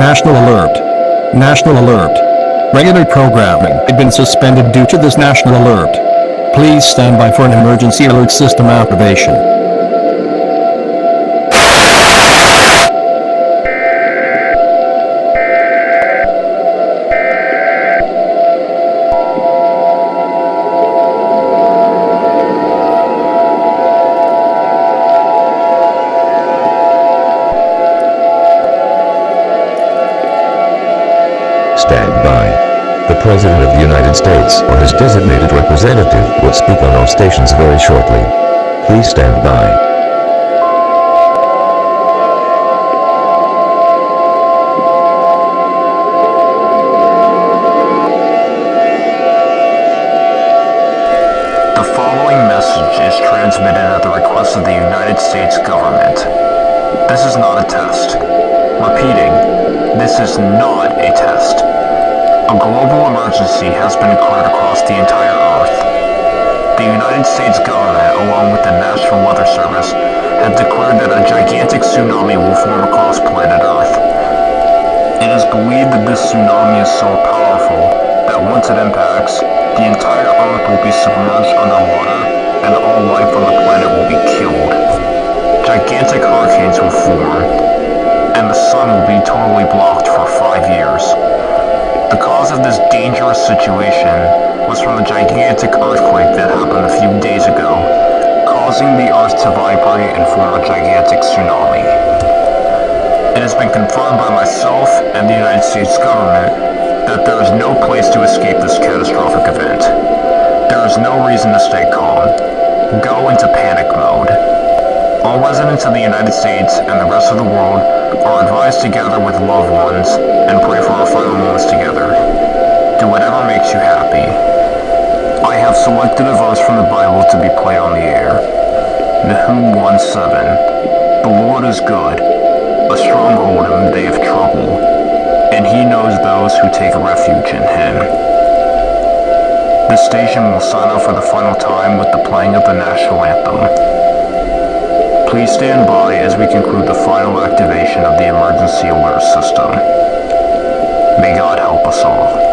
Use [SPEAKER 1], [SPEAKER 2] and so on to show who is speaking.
[SPEAKER 1] National alert. National alert. Regular programming had been suspended due to this national alert. Please stand by for an emergency alert system activation.
[SPEAKER 2] Stand by. The President of the United States or his designated representative will speak on all stations very shortly. Please stand by.
[SPEAKER 3] The following message is transmitted at the request of the United States government. This is not a test. Repeating, this is not a test. A global emergency has been declared across the entire Earth. The United States government, along with the National Weather Service, have declared that a gigantic tsunami will form across planet Earth. It is believed that this tsunami is so powerful that once it impacts, the entire Earth will be submerged underwater and all life on the planet will be killed. Gigantic hurricanes will form, and the sun will be totally blocked for 5 years. The cause of this dangerous situation was from a gigantic earthquake that happened a few days ago, causing the Earth to vibrate and form a gigantic tsunami. It has been confirmed by myself and the United States government that there is no place to escape this catastrophic event. There is no reason to stay calm. Go into panic mode. All residents of the United States and the rest of the world are advised to gather with loved ones and pray for our final moments together. Do whatever makes you happy. I have selected a verse from the Bible to be played on the air. Nahum 1:7. The Lord is good, a stronghold in the day of trouble, and he knows those who take refuge in him. This station will sign off for the final time with the playing of the national anthem. Please stand by as we conclude the final activation of the emergency alert system. May God help us all.